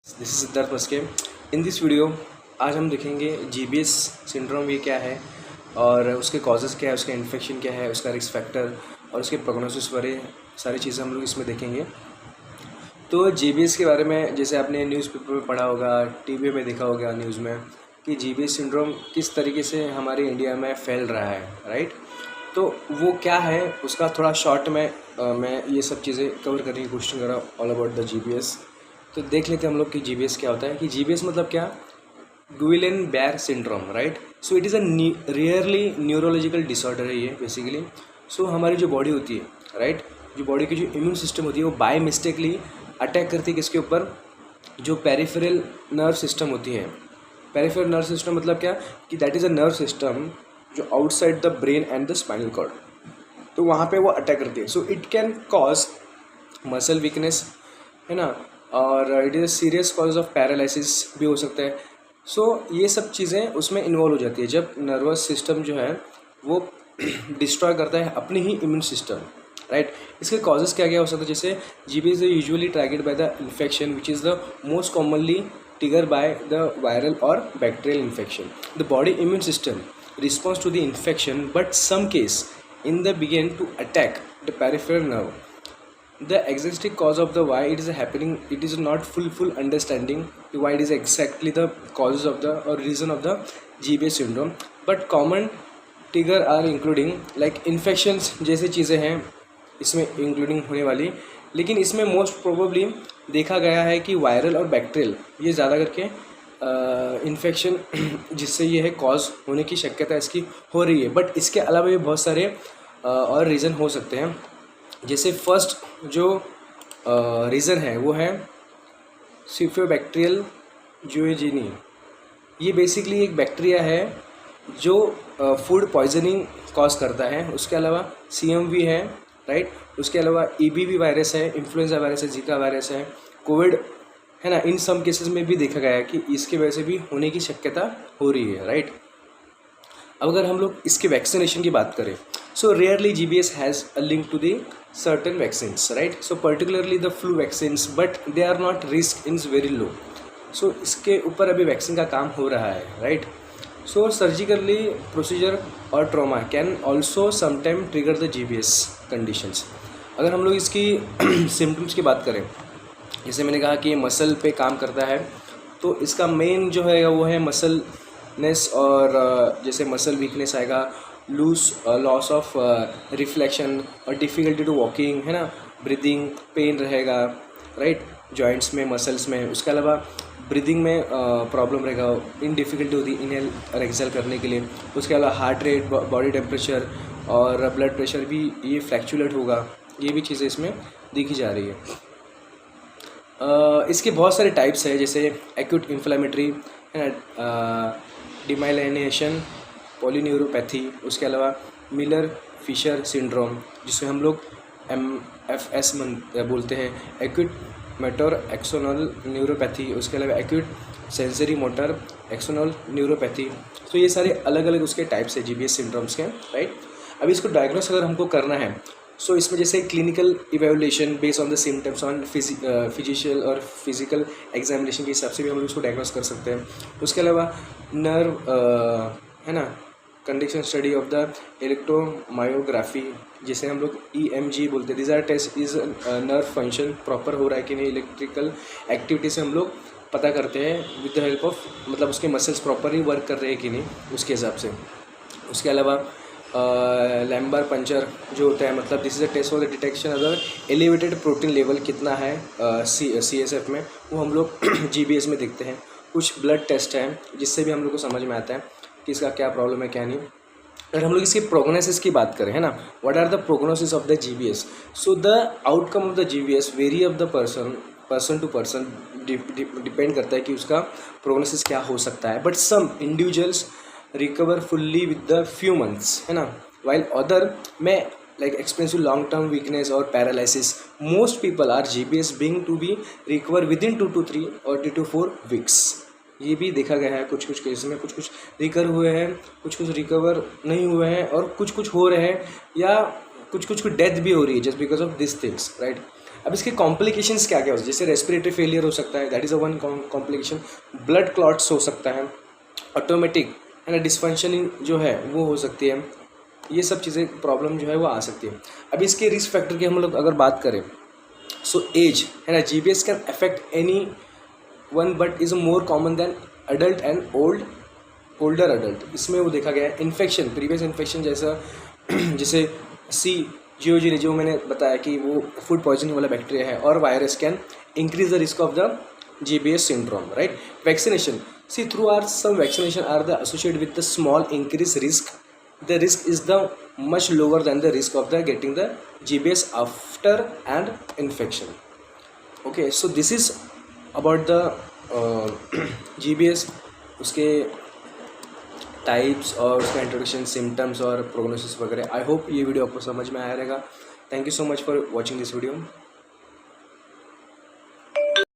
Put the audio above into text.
This is Siddharth Maske. In this video आज हम देखेंगे जीबीएस सिंड्रोम ये क्या है और उसके कॉजेज़ क्या है, उसका इन्फेक्शन क्या है, उसका रिस्क फैक्टर और उसके प्रोग्नोसिस बारे सारी चीज़ें हम लोग इसमें देखेंगे। तो जीबीएस के बारे में जैसे आपने न्यूज़पेपर में पढ़ा होगा, टीवी में देखा होगा न्यूज़ में कि जीबीएस सिंड्रोम किस तरीके से हमारे इंडिया में फैल रहा है, राइट। तो वो क्या है उसका थोड़ा शॉर्ट में मैं ये सब चीज़ें कवर करने की कोशिश कर रहा हूँ ऑल अबाउट द जीबीएस। तो देख लेते हैं हम लोग कि जीबीएस क्या होता है। कि जीबीएस मतलब क्या, Guillain Barre syndrome, right. So it is a rarely neurological disorder है ये बेसिकली। सो हमारी जो बॉडी होती है, राइट, जो बॉडी की जो इम्यून सिस्टम होती है वो बाय मिस्टेकली अटैक करती है किसके ऊपर, जो पेरिफेरल नर्व सिस्टम होती है। पेरिफेरल नर्व सिस्टम मतलब क्या कि that is a nerve system जो outside the brain and the spinal cord, तो वहाँ पे वो अटैक करती है। So it can cause muscle weakness, है ना, और it is serious cause of paralysis भी हो सकता है। सो ये सब चीज़ें उसमें इन्वॉल्व हो जाती है जब नर्वस सिस्टम जो है वो डिस्ट्रॉय करता है अपनी ही इम्यून सिस्टम, राइट। इसके कॉजेज़ क्या क्या हो सकते हैं, जैसे GBS usually triggered by the infection which is the most commonly triggered by the viral or bacterial infection. The body immune system responds to the infection, but some case in the begin to attack the peripheral nerve. The exact cause of the why it is happening, it is not full understanding why it is exactly the causes of the or reason of the GBS syndrome. But common trigger are including like infections जैसे चीज़ें हैं इसमें including होने वाली, लेकिन इसमें most probably देखा गया है कि वायरल और बैक्टीरियल ये ज़्यादा करके इन्फेक्शन जिससे ये है कॉज होने की शक्यता इसकी हो रही है। बट इसके अलावा भी बहुत सारे और रीज़न हो सकते हैं। जैसे फर्स्ट जो रीज़न है वो है सिफियोबैक्टीरियल जूएजीनी। ये बेसिकली एक बैक्टीरिया है जो फूड पॉइजनिंग कॉज करता है। उसके अलावा CMV है, राइट। उसके अलावा EBV वायरस है, इन्फ्लुएंजा वायरस है, जीका वायरस है, कोविड है ना। इन सम केसेस में भी देखा गया है कि इसके वजह से भी होने की शक्यता हो रही है, राइट। अब अगर हम लोग इसके वैक्सीनेशन की बात करें, so rarely GBS has a link to the certain vaccines, right. So particularly the flu vaccines, but they are not risk is very low. So इसके ऊपर अभी वैक्सीन का काम हो रहा है, राइट। सो सर्जिकली प्रोसीजर और trauma can also sometime trigger the GBS conditions. अगर हम लोग इसकी सिम्टम्स की बात करें, जैसे मैंने कहा कि मसल पे काम करता है, तो इसका मेन जो है वो है मसलनेस, और जैसे मसल वीकनेस आएगा, लॉस ऑफ रिफ्लेक्शन और डिफ़िकल्टी टू वॉकिंग, है ना, ब्रीदिंग, पेन रहेगा, राइट, जॉइंट्स में, मसल्स में। उसके अलावा ब्रीदिंग में प्रॉब्लम रहेगा, इन डिफ़िकल्टी होती है इनहेल और एक्सहेल करने के लिए। उसके अलावा हार्ट रेट, बॉडी टेम्परेचर और ब्लड प्रेशर भी ये फ्लैक्चुएट होगा। ये भी चीज़ें इसमें देखी जा रही है। इसके बहुत सारे टाइप्स है, जैसे एक्यूट इन्फ्लेमेटरी, है ना, डिमाइलिनेशन, पॉलीन्यूरोपैथी। उसके अलावा मिलर फिशर सिंड्रोम जिसे हम लोग MFS बोलते हैं, एक्यूट मोटर एक्सोनल न्यूरोपैथी। उसके अलावा acute sensory motor axonal neuropathy. तो ये सारे अलग अलग उसके टाइप्स है GBS सिंड्रोम्स के, राइट। अभी इसको डायग्नोस अगर हमको करना है, सो इसमें जैसे clinical evaluation based on the symptoms on physician और फिजिकल एग्जामिनेशन के हिसाब से भी हम लोग उसको डायग्नोस कर सकते हैं। उसके अलावा नर्व है ना, condition study of the electromyography जिसे हम लोग EMG बोलते हैं। This are test is nerve function proper हो रहा है कि नहीं, इलेक्ट्रिकल एक्टिविटी से हम लोग पता करते हैं विद द हेल्प ऑफ, मतलब उसके मसल्स प्रॉपरली वर्क कर रहे हैं कि नहीं, उसके हिसाब से। उसके अलावा लैम्बर पंचर जो होता है, मतलब this is a test for the detection अगर एलिवेटेड प्रोटीन लेवल कितना है CSF में, वो हम लोग GBS में देखते हैं। कुछ ब्लड टेस्ट हैं जिससे भी हम लोग को समझ में आता है कि इसका क्या प्रॉब्लम है क्या नहीं। अगर हम लोग इसके प्रोग्नोसिस की बात करें, है ना, what are the prognosis of the GBS। So the outcome of the GBS very of the person to person, depend करता है कि उसका प्रोग्नोसिस क्या हो सकता है। But some individuals recover fully with the few months, है ना, while other may like experience long term weakness or paralysis. Most people are GBS being to be recover within 2 to 3 or 2 to 4 weeks. ये भी देखा गया है कुछ कुछ case में, कुछ कुछ रिकवर हुए हैं, कुछ कुछ रिकवर नहीं हुए हैं, और कुछ कुछ हो रहे हैं, या कुछ कुछ डेथ भी हो रही है just because of this things, right. अब इसके कॉम्प्लिकेशंस क्या क्या हो सकते हैं, जैसे रेस्पिरेटरी फेलियर हो सकता है, that is a one complication, blood clots हो सकता है, ऑटोमेटिक है ना डिस्फंक्शनिंग जो है वो हो सकती है, ये सब चीज़ें प्रॉब्लम जो है वो आ सकती है। अब इसके रिस्क फैक्टर की हम लोग अगर बात करें, सो एज है ना, GBS can affect anyone but is more common than adult and older adult. इसमें वो देखा गया है इन्फेक्शन, प्रीवियस इन्फेक्शन जैसा जैसे CGOG जो मैंने बताया कि वो फूड पॉइजनिंग वाला बैक्टीरिया है, और virus can increase the risk of the GBS syndrome, right? Vaccination. See, through our some vaccination are the associated with the small increased risk. The risk is the much lower than the risk of the getting the GBS after and infection. Okay, so this is about the GBS, उसके types और उसका introduction, symptoms और prognosis वगैरह। I hope ये video आपको समझ में आया रहेगा। Thank you so much for watching this video.